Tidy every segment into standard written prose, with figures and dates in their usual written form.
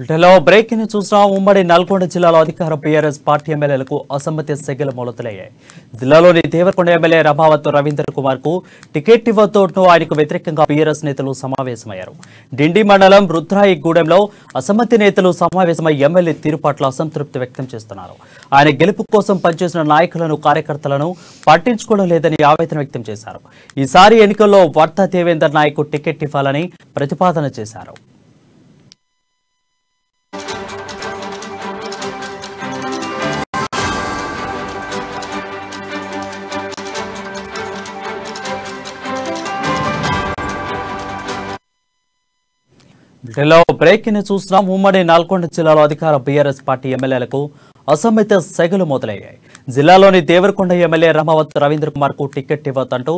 బ్రిటన్లో బ్రేకింగ్ చూసిన ఉమ్మడి నల్గొండ జిల్లాలో అధికార బీఆర్ఎస్ పార్టీ ఎమ్మెల్యేలకు అసమ్మతి సెగలు మొదలయ్యాయి. జిల్లాలోని దేవరకొండ ఎమ్మెల్యే రమావత్ రవీంద్ర కుమార్ కు టికెట్ ఇవ్వడంతో ఆయనకు వ్యతిరేకంగా బీఆర్ఎస్ నేతలు సమావేశమయ్యారు. డిండి మండలం రుద్రాయిగూడెంలో అసమ్మతి నేతలు సమావేశమై ఎమ్మెల్యే తీరు పట్ల అసంతృప్తి వ్యక్తం చేస్తున్నారు. ఆయన గెలుపు కోసం పనిచేసిన నాయకులను కార్యకర్తలను పట్టించుకోవడం లేదని ఆవేదన వ్యక్తం చేశారు. ఈసారి ఎన్నికల్లో వర్ధ దేవేందర్ నాయక్ టికెట్ ఇవ్వాలని ప్రతిపాదన చేశారు. బ్రిటన్లో బ్రేకింగ్ చూసిన ఉమ్మడి నల్గొండ జిల్లాలో అధికార బీఆర్ఎస్ పార్టీ ఎమ్మెల్యేలకు అసమ్మతి సెగలు మొదలయ్యాయి. జిల్లాలోని దేవరకొండ ఎమ్మెల్యే రమావత్ రవీంద్ర కుమార్ కు టికెట్ ఇవ్వదంటూ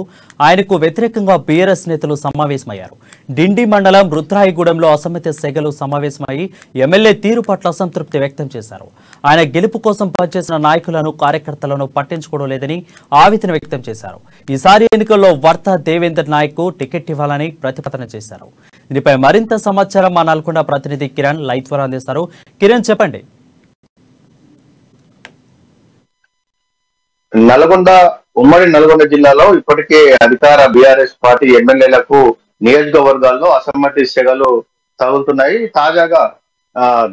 ఆయనకు వ్యతిరేకంగా బీఆర్ఎస్ నేతలు సమావేశమయ్యారు. డిండి మండలం రుద్రాయిగూడెంలో అసమ్మతి సెగలు సమావేశమై ఎమ్మెల్యే తీరు పట్ల అసంతృప్తి వ్యక్తం చేశారు. ఆయన గెలుపు కోసం పనిచేసిన నాయకులను కార్యకర్తలను పట్టించుకోవడం లేదని ఆవేదన వ్యక్తం చేశారు. ఈసారి ఎన్నికల్లో వర్ధ దేవేందర్ నాయక్ కు టికెట్ ఇవ్వాలని ప్రతిపాదన చేశారు. దీనిపై మరింత సమాచారం మా నల్గొండ ప్రతినిధి కిరణ్ లైవ్ ద్వారా అందిస్తారు. కిరణ్, చెప్పండి. ఉమ్మడి నల్గొండ జిల్లాలో ఇప్పటికే అధికార బీఆర్ఎస్ పార్టీ ఎమ్మెల్యేలకు నియోజకవర్గాల్లో అసమ్మతి సెగలు తగులుతున్నాయి. తాజాగా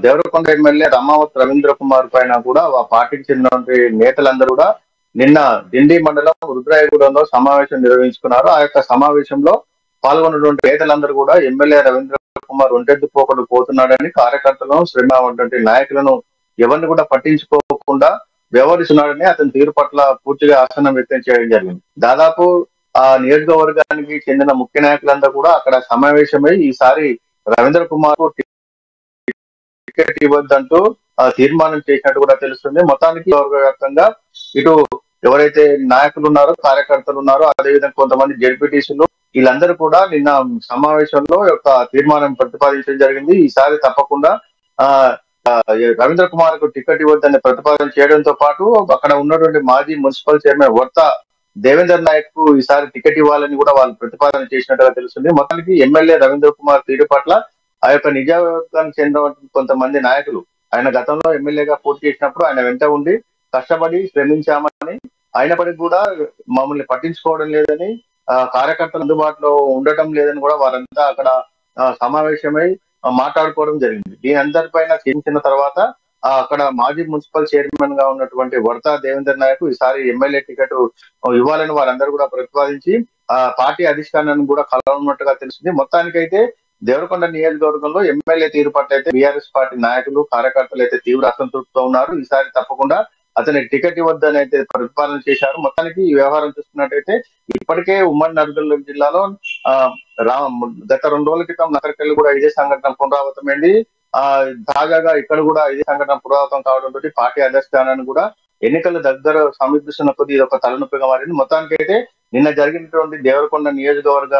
దేవరకొండ ఎమ్మెల్యే రమావత్ రవీంద్ర కుమార్ పైన కూడా ఆ పార్టీకి చెందిన నేతలందరూ కూడా నిన్న డిండి మండలం రుద్రాయగూడెంలో సమావేశం నిర్వహించుకున్నారు. ఆ యొక్క సమావేశంలో పాల్గొన్నటువంటి నేతలందరూ కూడా ఎమ్మెల్యే రవీంద్ర కుమార్ ఒంటెద్దు పోకడు పోతున్నాడని, కార్యకర్తలను శ్రమ నాయకులను ఎవరిని కూడా పట్టించుకోకుండా వ్యవహరిస్తున్నాడని అతని తీరు పట్ల పూర్తిగా అసహనం వ్యక్తం చేయడం జరిగింది. దాదాపు ఆ నియోజకవర్గానికి చెందిన ముఖ్య నాయకులందరూ కూడా అక్కడ సమావేశమై ఈసారి రవీంద్ర కుమార్ కు టికెట్ ఇవ్వద్దంటూ తీర్మానం చేసినట్టు కూడా తెలుస్తుంది. మొత్తానికి వ్యాప్తంగా ఇటు ఎవరైతే నాయకులు ఉన్నారో, కార్యకర్తలు ఉన్నారో, అదేవిధంగా కొంతమంది జెడ్పీటీసీలు వీళ్ళందరూ కూడా నిన్న సమావేశంలో యొక్క తీర్మానం ప్రతిపాదించడం జరిగింది. ఈసారి తప్పకుండా రవీంద్ర కుమార్ కు టికెట్ ఇవ్వద్దని ప్రతిపాదన చేయడంతో పాటు అక్కడ ఉన్నటువంటి మాజీ మున్సిపల్ చైర్మన్ వర్ధ దేవేందర్ నాయక్ కు ఈసారి టికెట్ ఇవ్వాలని కూడా వాళ్ళు ప్రతిపాదన చేసినట్టుగా తెలుస్తుంది. మొత్తానికి ఎమ్మెల్యే రవీంద్ర కుమార్ తీరు పట్ల ఆ యొక్క నిజానికి చెందిన కొంతమంది నాయకులు ఆయన గతంలో ఎమ్మెల్యేగా పోటీ చేసినప్పుడు ఆయన వెంట ఉండి కష్టపడి శ్రమించామని, అయినప్పటికీ కూడా మమ్మల్ని పట్టించుకోవడం లేదని, కార్యకర్తలు అందుబాటులో ఉండటం లేదని కూడా వారంతా అక్కడ సమావేశమై మాట్లాడుకోవడం జరిగింది. దీని అందరిపైన చర్చించిన తర్వాత అక్కడ మాజీ మున్సిపల్ చైర్మన్ గా ఉన్నటువంటి వర్ధ దేవేందర్ నాయక్ ఈసారి ఎమ్మెల్యే టికెట్ ఇవ్వాలని వారందరూ కూడా ప్రతిపాదించి పార్టీ అధిష్టానాన్ని కూడా కలవనున్నట్టుగా తెలిసింది. మొత్తానికైతే దేవరకొండ నియోజకవర్గంలో ఎమ్మెల్యే తీరు పట్ల అయితే బీఆర్ఎస్ పార్టీ నాయకులు, కార్యకర్తలు అయితే తీవ్ర అసంతృప్తితో ఉన్నారు. ఈసారి తప్పకుండా అతనికి టికెట్ ఇవ్వద్దని అయితే ప్రతిపాదన చేశారు. మొత్తానికి ఈ వ్యవహారం చూస్తున్నట్టయితే ఇప్పటికే ఉమ్మడి నల్గొండ జిల్లాలో గత 2 రోజుల క్రితం నగరికల్లి కూడా ఇదే సంఘటన పునరావృతమైంది. తాజాగా ఇక్కడ కూడా ఇదే సంఘటన పునరావృతం కావడంతో పార్టీ అధిష్టానాన్ని కూడా ఎన్నికల దగ్గర సమీపిస్తున్న కొద్ది ఇది ఒక తలనొప్పిగా మారింది. మొత్తానికైతే నిన్న జరిగినటువంటి దేవరకొండ నియోజకవర్గ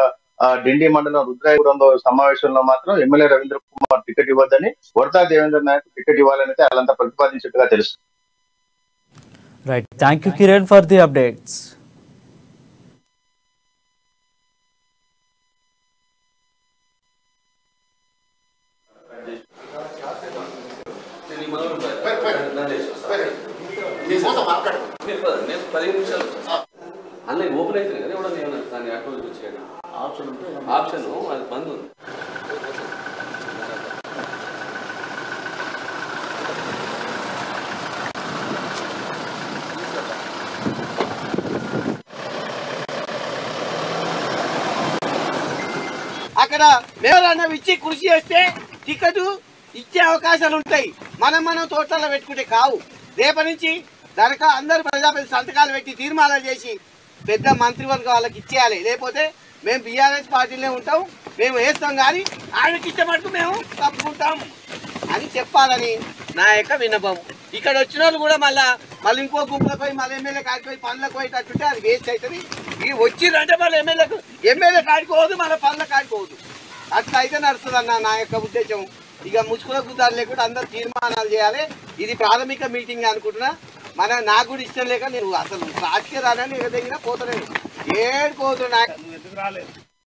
డిండి మండలం రుద్రాయగూడెంలో సమావేశంలో మాత్రం ఎమ్మెల్యే రవీంద్ర కుమార్ టికెట్ ఇవ్వద్దని, వర్ధ దేవేందర్ నాయక్ టికెట్ ఇవ్వాలని అయితే వాళ్ళంతా ప్రతిపాదించినట్టుగా తెలుస్తుంది. Right. Thank you, Kiran, for the updates. Open అయితే దాన్ని ఆప్షన్ అది బంద్ ఉంది. అక్కడ ఎవరన్నా ఇచ్చి కృషి చేస్తే టికెట్ ఇచ్చే అవకాశాలు ఉంటాయి. మనం తోటలో పెట్టుకుంటే కావు. రేపటి నుంచి అందరు ప్రజాప్రతి సంతకాలు పెట్టి తీర్మానాలు చేసి పెద్ద మంత్రివర్గ వాళ్ళకి ఇచ్చేయాలి. లేకపోతే మేము బీఆర్ఎస్ పార్టీలో ఉంటాం, మేము వేస్తాం, కానీ ఆయనకి ఇష్టపడుతూ మేము తప్పుకుంటాం అని చెప్పాలని నా యొక్క విన్నపం. ఇక్కడ వచ్చిన వాళ్ళు కూడా మళ్ళీ ఇంకో గుంపులకు పోయి మళ్ళీ ఎమ్మెల్యే కాడిపోయి పనులకు పోయేటట్టుంటే అది వేస్ట్ అవుతుంది. ఇవి వచ్చిందంటే మళ్ళీ ఎమ్మెల్యే కాడిపోవద్దు, మళ్ళీ పనుల కాడిపోవద్దు. అట్లా అయితే నడుస్తుంది నా యొక్క ఉద్దేశం. ఇక ముసుగులకు దారి లేకుండా అందరూ తీర్మానాలు చేయాలి. ఇది ప్రాథమిక మీటింగ్ అనుకుంటున్నా. నాకు కూడా ఇష్టం లేక నేను అసలు రాజకీయ రానని దగ్గర పోతలేదు. ఏడుకోవద్దు, నాకు ఎందుకు రాలేదు.